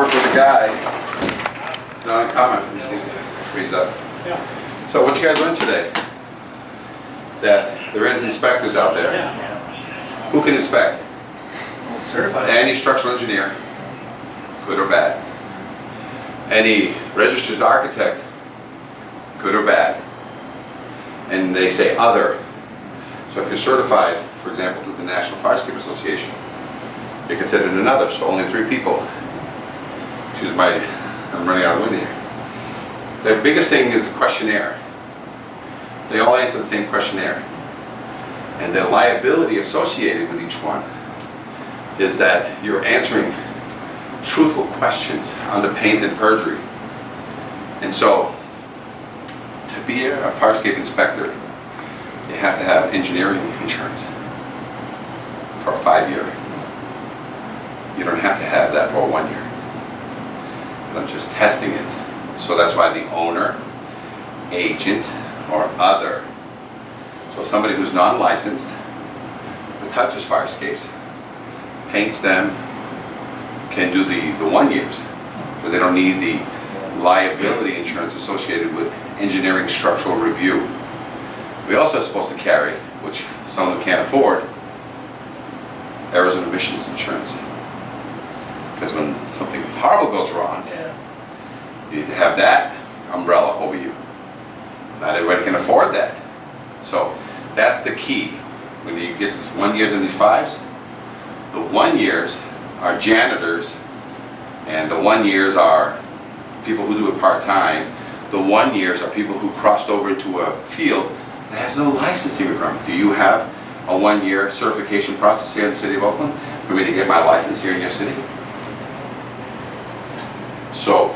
work with a guy, it's not uncommon for these things to freeze up. Yeah. So what you guys learned today? That there is inspectors out there. Who can inspect? Certified. Any structural engineer, good or bad. Any registered architect, good or bad. And they say other. So if you're certified, for example, to the National Firescape Association, you're considered another, so only 3 people. Excuse my, I'm running out of wind here. The biggest thing is the questionnaire. They all answer the same questionnaire. And the liability associated with each one is that you're answering truthful questions under pains and perjury. And so, to be a firescape inspector, you have to have engineering insurance for a 5-year. You don't have to have that for a 1 year. I'm just testing it. So that's why the owner, agent, or other. So somebody who's non-licensed, who touches firescapes, paints them, can do the 1 years, but they don't need the liability insurance associated with engineering structural review. We also are supposed to carry, which some of them can't afford, errors and omissions insurance. Because when something horrible goes wrong, you need to have that umbrella over you. Not everybody can afford that. So that's the key. When you get these 1 years and these 5s, the 1 years are janitors, and the 1 years are people who do it part-time. The 1 years are people who crossed over into a field that has no licensing requirement. Do you have a 1 year certification process here in the city of Oakland for me to get my license here in your city? So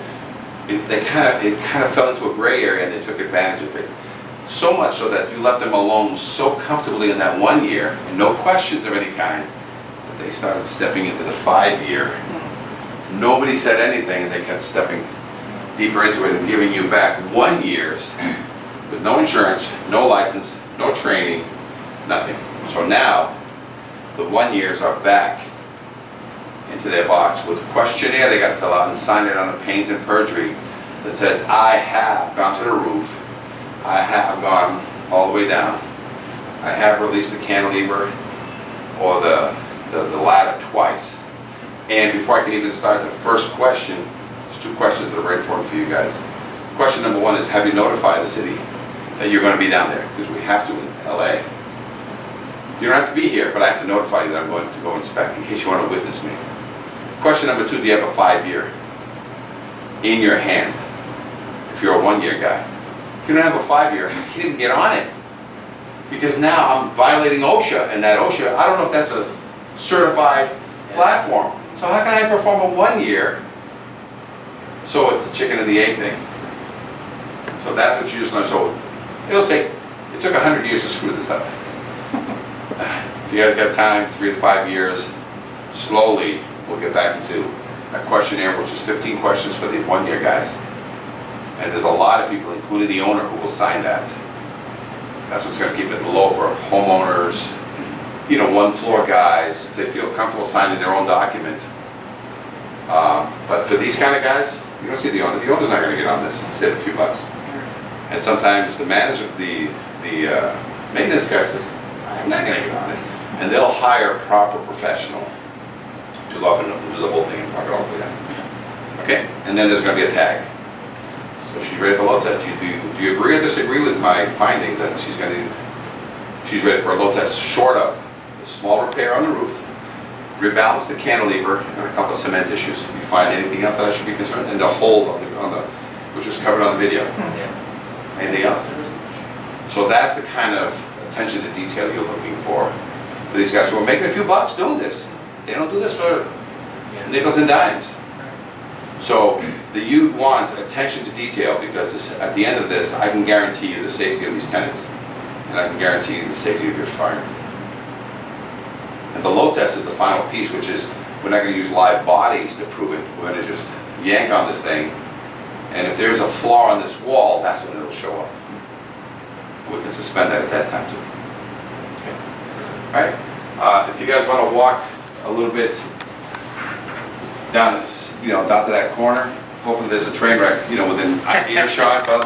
it kind of fell into a gray area, and they took advantage of it. So much so that you left them alone so comfortably in that 1 year, and no questions of any kind, that they started stepping into the 5-year. Nobody said anything, and they kept stepping deeper into it and giving you back 1 year's with no insurance, no license, no training, nothing. So now the 1 years are back into their box with a questionnaire they got to fill out and sign it on a pains and perjury that says, I have gone to the roof, I have gone all the way down, I have released the cantilever or the ladder twice. And before I can even start the first question, there's 2 questions that are very important for you guys. Question number 1 is, have you notified the city that you're going to be down there? Because we have to in LA. You don't have to be here, but I have to notify you that I'm going to go inspect in case you want to witness me. Question number 2, do you have a 5-year in your hand if you're a 1 year guy? If you don't have a 5-year, you can't even get on it. Because now I'm violating OSHA, and that OSHA, I don't know if that's a certified platform. So how can I perform a 1 year? So it's the chicken and the egg thing. So that's what you just learned. So it took 100 years to screw this up. If you guys got time, 3 to 5 years, slowly we'll get back into a questionnaire, which is 15 questions for the 1 year guys. And there's a lot of people, including the owner, who will sign that. That's what's going to keep it low for homeowners, 1-floor guys, if they feel comfortable signing their own document. But for these kind of guys, you don't see the owner. The owner's not going to get on this and save a few bucks. And sometimes the manager, the maintenance guy says, I'm not going to get on it. And they'll hire a proper professional to go up and do the whole thing and talk it all for them. Okay? And then there's going to be a tag. So she's ready for a load test. Do you agree or disagree with my findings that she's ready for a load test, short of a small repair on the roof, rebalance the cantilever, and a couple of cement issues. If you find anything else that I should be concerned, and the hold on the which was covered on the video. Anything else? So that's the kind of attention to detail you're looking for these guys who are making a few bucks doing this. They don't do this for nickels and dimes. So you want attention to detail, because at the end of this, I can guarantee you the safety of these tenants, and I can guarantee you the safety of your firemen. And the load test is the final piece, which is we're not going to use live bodies to prove it. We're going to just yank on this thing, and if there's a flaw on this wall, that's when it'll show up. We can suspend that at that time too. Okay. All right. If you guys want to walk a little bit down you know, down to that corner, hopefully there's a train wreck, you know, within earshot, by the way.